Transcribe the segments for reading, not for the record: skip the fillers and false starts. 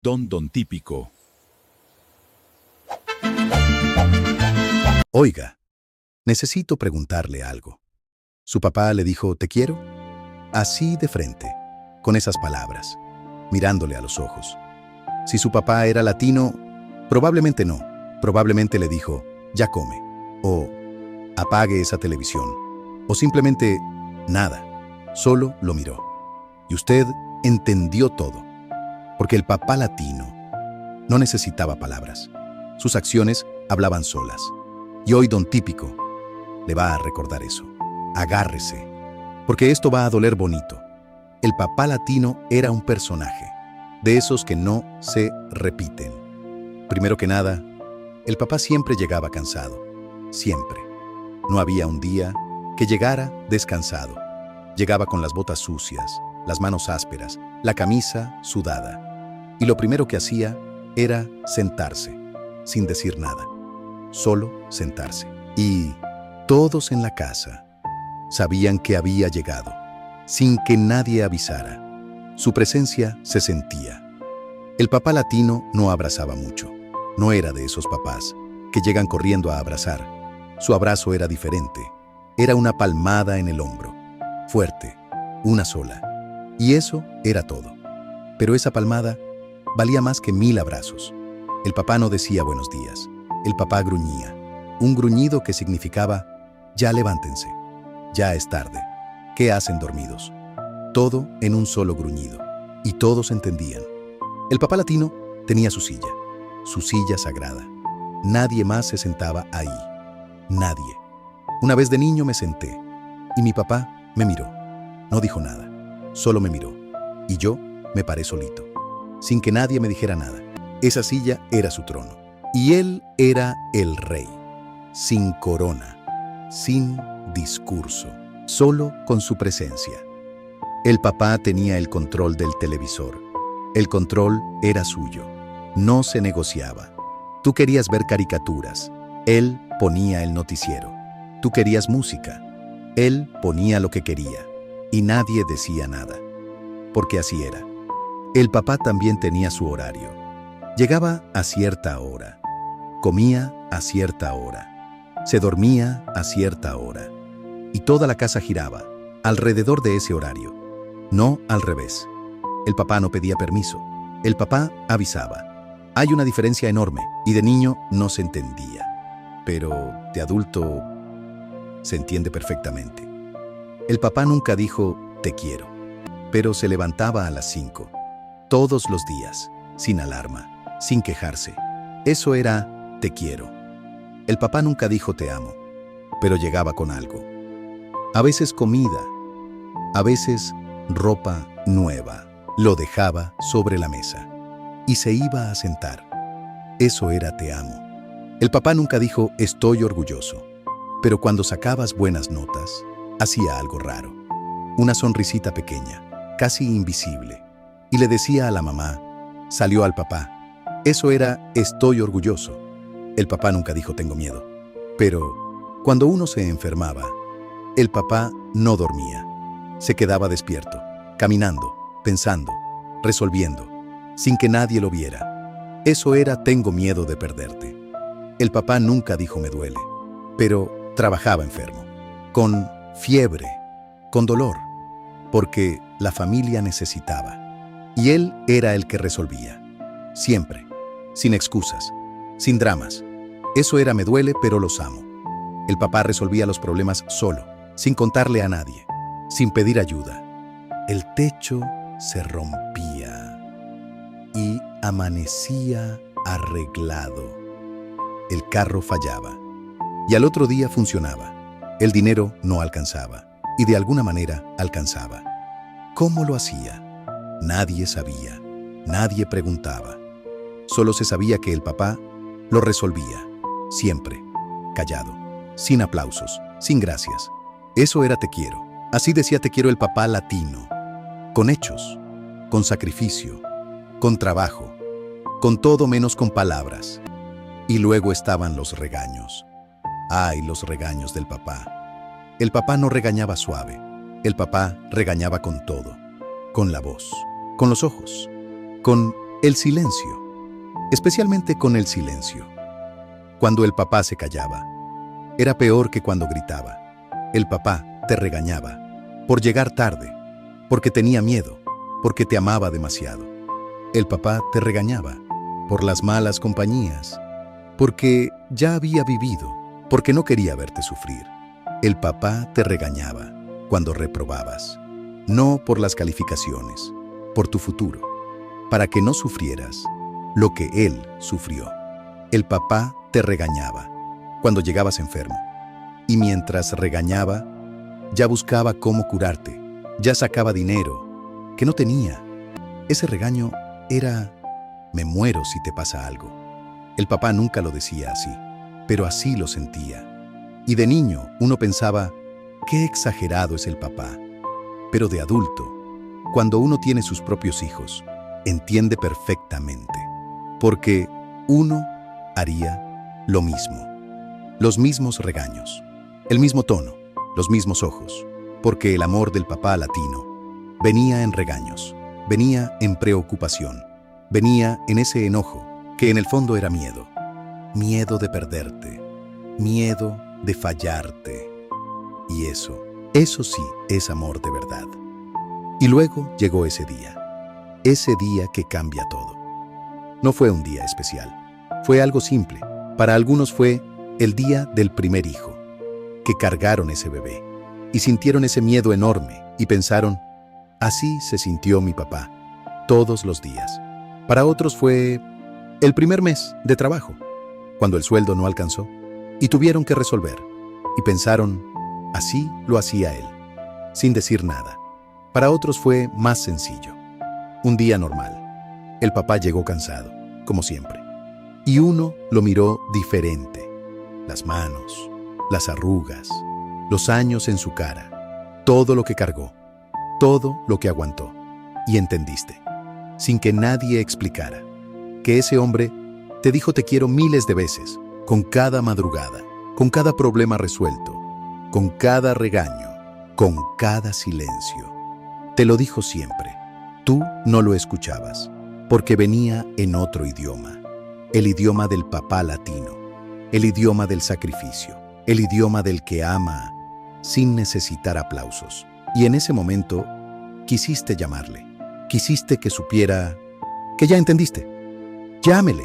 Don típico. Oiga, necesito preguntarle algo. Su papá le dijo, ¿te quiero? Así de frente, con esas palabras, mirándole a los ojos. Si su papá era latino, probablemente no. Probablemente le dijo, ya come, o apague esa televisión, o simplemente nada, solo lo miró. Y usted entendió todo, porque el papá latino no necesitaba palabras. Sus acciones hablaban solas. Y hoy Don Típico le va a recordar eso. Agárrese, porque esto va a doler bonito. El papá latino era un personaje, de esos que no se repiten. Primero que nada, el papá siempre llegaba cansado, siempre. No había un día que llegara descansado. Llegaba con las botas sucias, las manos ásperas, la camisa sudada. Y lo primero que hacía era sentarse, sin decir nada. Solo sentarse. Y todos en la casa sabían que había llegado, sin que nadie avisara. Su presencia se sentía. El papá latino no abrazaba mucho. No era de esos papás que llegan corriendo a abrazar. Su abrazo era diferente. Era una palmada en el hombro. Fuerte, una sola. Y eso era todo. Pero esa palmada valía más que 1000 abrazos. El papá no decía buenos días. El papá gruñía. Un gruñido que significaba, ya levántense. Ya es tarde. ¿Qué hacen dormidos? Todo en un solo gruñido. Y todos entendían. El papá latino tenía su silla sagrada. Nadie más se sentaba ahí. Nadie. Una vez de niño me senté. Y mi papá me miró. No dijo nada. Solo me miró. Y yo me paré solito. Sin que nadie me dijera nada. Esa silla era su trono. Y él era el rey. Sin corona. Sin discurso. Solo con su presencia. El papá tenía el control del televisor. El control era suyo. No se negociaba. Tú querías ver caricaturas. Él ponía el noticiero. Tú querías música. Él ponía lo que quería. Y nadie decía nada. Porque así era. El papá también tenía su horario. Llegaba a cierta hora. Comía a cierta hora. Se dormía a cierta hora. Y toda la casa giraba alrededor de ese horario. No al revés. El papá no pedía permiso. El papá avisaba. Hay una diferencia enorme y de niño no se entendía. Pero de adulto se entiende perfectamente. El papá nunca dijo, te quiero. Pero se levantaba a las 5. Todos los días, sin alarma, sin quejarse. Eso era, te quiero. El papá nunca dijo te amo, pero llegaba con algo. A veces comida, a veces ropa nueva. Lo dejaba sobre la mesa y se iba a sentar. Eso era te amo. El papá nunca dijo estoy orgulloso, pero cuando sacabas buenas notas, hacía algo raro. Una sonrisita pequeña, casi invisible, y le decía a la mamá, salió al papá. Eso era estoy orgulloso. El papá nunca dijo tengo miedo. Pero cuando uno se enfermaba, el papá no dormía. Se quedaba despierto, caminando, pensando, resolviendo, sin que nadie lo viera. Eso era tengo miedo de perderte. El papá nunca dijo me duele, pero trabajaba enfermo, con fiebre, con dolor, porque la familia necesitaba. Y él era el que resolvía. Siempre, sin excusas, sin dramas. Eso era me duele, pero los amo. El papá resolvía los problemas solo, sin contarle a nadie, sin pedir ayuda. El techo se rompía y amanecía arreglado. El carro fallaba y al otro día funcionaba. El dinero no alcanzaba y de alguna manera alcanzaba. ¿Cómo lo hacía? Nadie sabía, nadie preguntaba. Solo se sabía que el papá lo resolvía, siempre, callado, sin aplausos, sin gracias. Eso era te quiero. Así decía te quiero el papá latino. Con hechos, con sacrificio, con trabajo, con todo menos con palabras. Y luego estaban los regaños. Ay, los regaños del papá. El papá no regañaba suave. El papá regañaba con todo. Con la voz, con los ojos, con El silencio, especialmente con el silencio. Cuando el papá se callaba, era peor que cuando gritaba. El papá te regañaba por llegar tarde, porque tenía miedo, porque te amaba demasiado. El papá te regañaba por las malas compañías, porque ya había vivido, porque no quería verte sufrir. El papá te regañaba cuando reprobabas, no por las calificaciones, por tu futuro, para que no sufrieras lo que él sufrió. El papá te regañaba cuando llegabas enfermo, y mientras regañaba, ya buscaba cómo curarte, ya sacaba dinero que no tenía. Ese regaño era: me muero si te pasa algo. El papá nunca lo decía así, pero así lo sentía. Y de niño uno pensaba: qué exagerado es el papá. Pero de adulto, cuando uno tiene sus propios hijos, entiende perfectamente, porque uno haría lo mismo. Los mismos regaños, el mismo tono, los mismos ojos, porque el amor del papá latino venía en regaños, venía en preocupación, venía en ese enojo que en el fondo era miedo. Miedo de perderte, miedo de fallarte. Y eso sí es amor de verdad. Y luego llegó ese día que cambia todo. No fue un día especial, fue algo simple. Para algunos fue el día del primer hijo, que cargaron ese bebé y sintieron ese miedo enorme y pensaron: así se sintió mi papá todos los días. Para otros fue el primer mes de trabajo, cuando el sueldo no alcanzó y tuvieron que resolver, y pensaron: así lo hacía él, sin decir nada. Para otros fue más sencillo, un día normal. El papá llegó cansado, como siempre, y uno lo miró diferente. Las manos, las arrugas, los años en su cara, todo lo que cargó, todo lo que aguantó. Y entendiste, sin que nadie explicara, que ese hombre te dijo te quiero miles de veces, con cada madrugada, con cada problema resuelto, con cada regaño, con cada silencio. Te lo dijo siempre. Tú no lo escuchabas, porque venía en otro idioma, el idioma del papá latino, el idioma del sacrificio, el idioma del que ama sin necesitar aplausos. Y en ese momento quisiste llamarle, quisiste que supiera que ya entendiste. Llámele.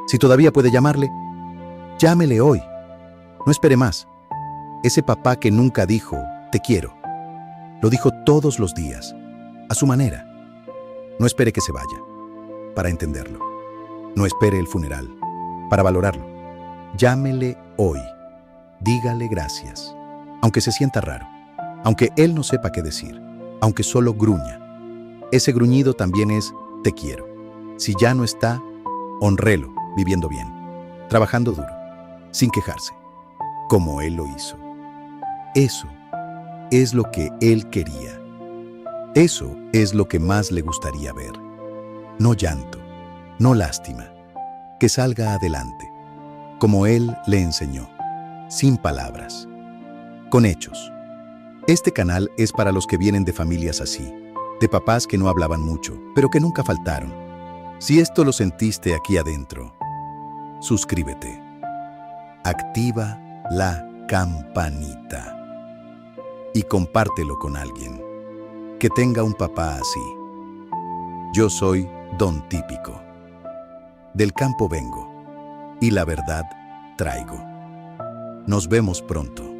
Si todavía puede llamarle, llámele hoy. No espere más. Ese papá que nunca dijo te quiero, lo dijo todos los días, a su manera. No espere que se vaya para entenderlo. No espere el funeral para valorarlo. Llámele hoy. Dígale gracias, aunque se sienta raro, aunque él no sepa qué decir, aunque solo gruña. Ese gruñido también es te quiero. Si ya no está, honrelo viviendo bien, trabajando duro, sin quejarse, como él lo hizo. Eso es lo que él quería. Eso es lo que más le gustaría ver. No llanto, no lástima. Que salga adelante, como él le enseñó, sin palabras, con hechos. Este canal es para los que vienen de familias así, de papás que no hablaban mucho, pero que nunca faltaron. Si esto lo sentiste aquí adentro, suscríbete. Activa la campanita y compártelo con alguien que tenga un papá así. Yo soy Don Típico. Del campo vengo y la verdad traigo. Nos vemos pronto.